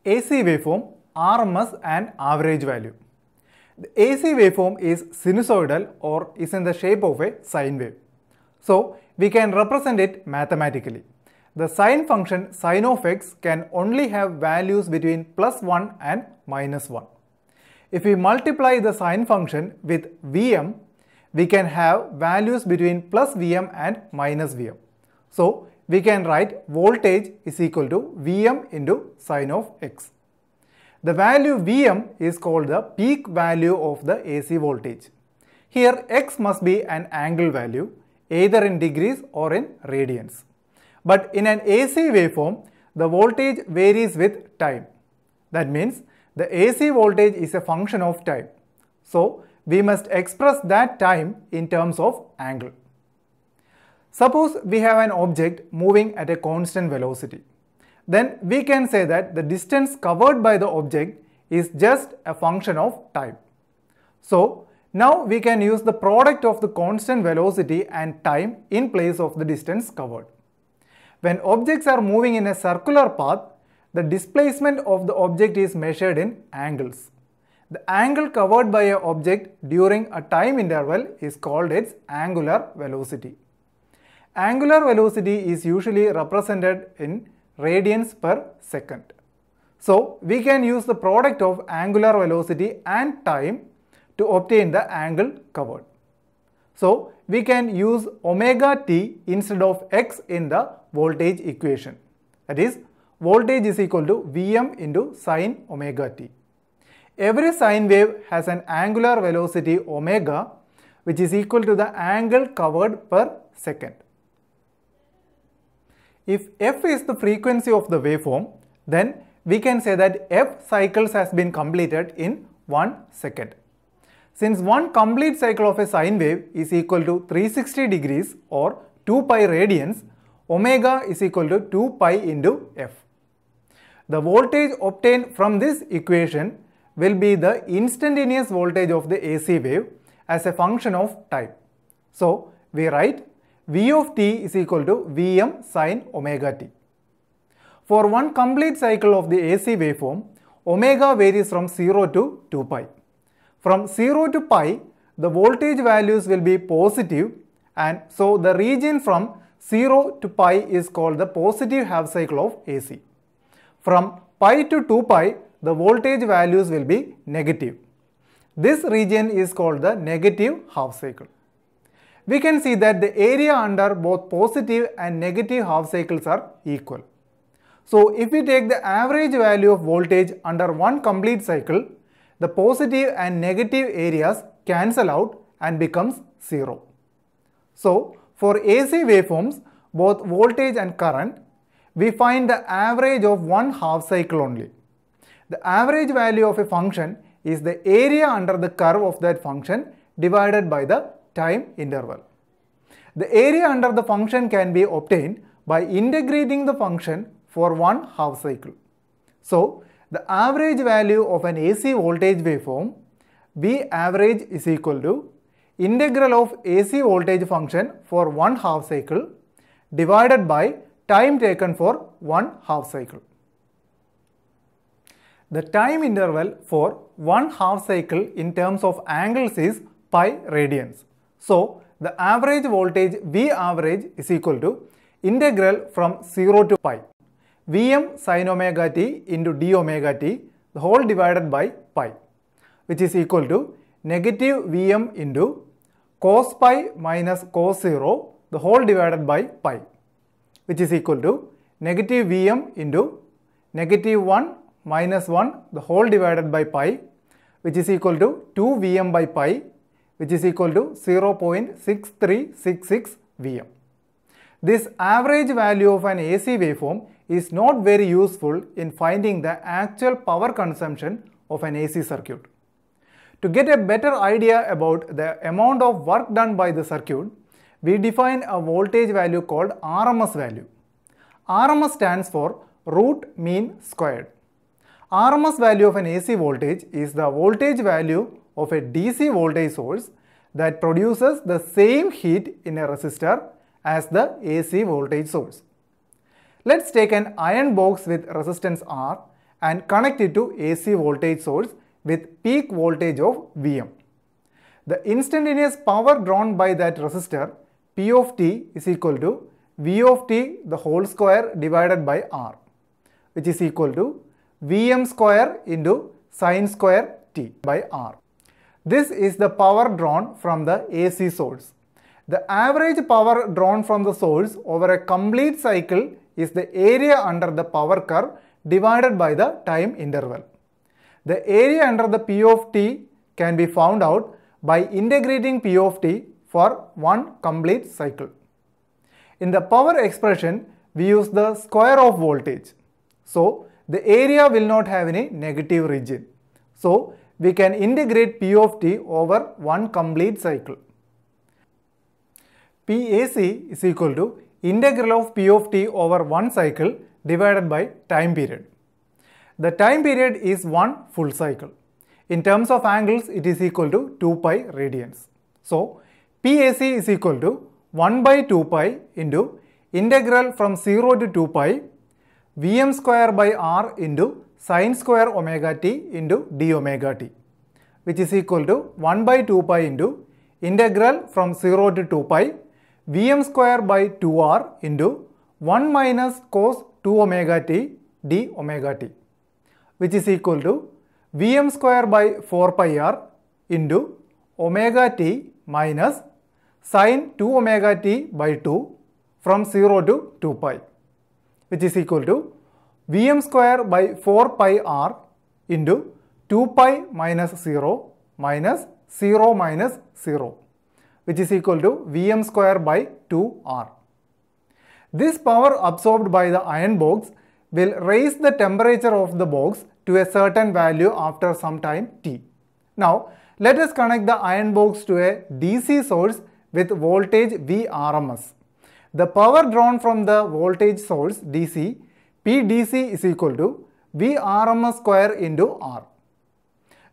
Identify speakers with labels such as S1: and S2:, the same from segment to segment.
S1: AC waveform, RMS and average value. The AC waveform is sinusoidal or is in the shape of a sine wave. So, we can represent it mathematically. The sine function sin of x can only have values between +1 and -1. If we multiply the sine function with Vm, we can have values between +Vm and -Vm. So, we can write voltage is equal to Vm into sine of x. The value Vm is called the peak value of the AC voltage. Here x must be an angle value, either in degrees or in radians. But in an AC waveform, the voltage varies with time. That means the AC voltage is a function of time. So, we must express that time in terms of angle. Suppose we have an object moving at a constant velocity. Then we can say that the distance covered by the object is just a function of time. So, now we can use the product of the constant velocity and time in place of the distance covered. When objects are moving in a circular path, the displacement of the object is measured in angles. The angle covered by an object during a time interval is called its angular velocity. Angular velocity is usually represented in radians per second. So, we can use the product of angular velocity and time to obtain the angle covered. So, we can use omega t instead of x in the voltage equation. That is, voltage is equal to Vm into sine omega t. Every sine wave has an angular velocity omega, which is equal to the angle covered per second. If f is the frequency of the waveform, then we can say that f cycles has been completed in 1 second. Since one complete cycle of a sine wave is equal to 360 degrees or 2 pi radians, omega is equal to 2 pi into f. The voltage obtained from this equation will be the instantaneous voltage of the AC wave as a function of time. So, we write V of t is equal to Vm sine omega t. For one complete cycle of the AC waveform, omega varies from 0 to 2 pi. From 0 to pi, the voltage values will be positive, and so the region from 0 to pi is called the positive half cycle of AC. From pi to 2 pi, the voltage values will be negative. This region is called the negative half cycle. We can see that the area under both positive and negative half cycles are equal. So, if we take the average value of voltage under one complete cycle, the positive and negative areas cancel out and becomes 0. So, for AC waveforms, both voltage and current, we find the average of one half cycle only. The average value of a function is the area under the curve of that function divided by the time interval. The area under the function can be obtained by integrating the function for one half cycle. So, the average value of an AC voltage waveform, V average is equal to integral of AC voltage function for one half cycle divided by time taken for one half cycle. The time interval for one half cycle in terms of angles is pi radians. So, the average voltage V average is equal to integral from 0 to pi Vm sin omega t into d omega t the whole divided by pi, which is equal to negative Vm into cos pi minus cos 0 the whole divided by pi, which is equal to negative Vm into negative 1 minus 1 the whole divided by pi, which is equal to 2 Vm by pi, which is equal to 0.6366 Vm. This average value of an AC waveform is not very useful in finding the actual power consumption of an AC circuit. To get a better idea about the amount of work done by the circuit, we define a voltage value called RMS value. RMS stands for root mean squared. RMS value of an AC voltage is the voltage value of a DC voltage source that produces the same heat in a resistor as the AC voltage source. Let's take an iron box with resistance R and connect it to AC voltage source with peak voltage of Vm. The instantaneous power drawn by that resistor P of t is equal to V of t the whole square divided by R, which is equal to Vm square into sin square t by R. This is the power drawn from the AC source. The average power drawn from the source over a complete cycle is the area under the power curve divided by the time interval. The area under the P of t can be found out by integrating P of t for one complete cycle. In the power expression, we use the square of voltage. So, the area will not have any negative region. So, we can integrate P of t over one complete cycle. PAC is equal to integral of P of t over one cycle divided by time period. The time period is one full cycle. In terms of angles, it is equal to 2 pi radians. So, PAC is equal to 1 by 2 pi into integral from 0 to 2 pi Vm square by R into sin square omega t into d omega t, which is equal to 1 by 2 pi into integral from 0 to 2 pi Vm square by 2R into 1 minus cos 2 omega t d omega t, which is equal to Vm square by 4 pi R into omega t minus sin 2 omega t by 2 from 0 to 2 pi, which is equal to Vm square by 4 pi R into 2 pi minus 0 minus 0 minus 0, which is equal to Vm square by 2R. This power absorbed by the iron box will raise the temperature of the box to a certain value after some time t. Now, let us connect the iron box to a DC source with voltage Vrms. The power drawn from the voltage source DC, PDC is equal to Vrms square into R.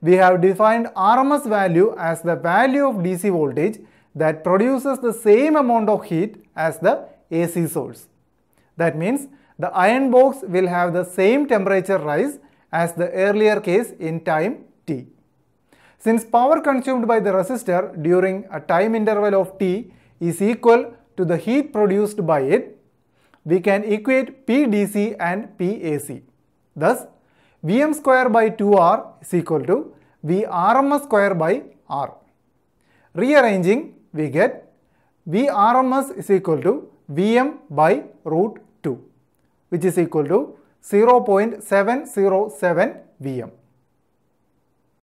S1: We have defined RMS value as the value of DC voltage that produces the same amount of heat as the AC source. That means the iron box will have the same temperature rise as the earlier case in time t. Since power consumed by the resistor during a time interval of t is equal to the heat produced by it, we can equate PDC and PAC. Thus, Vm square by 2R is equal to Vrms square by R. Rearranging, we get Vrms is equal to Vm by root 2, which is equal to 0.707 Vm.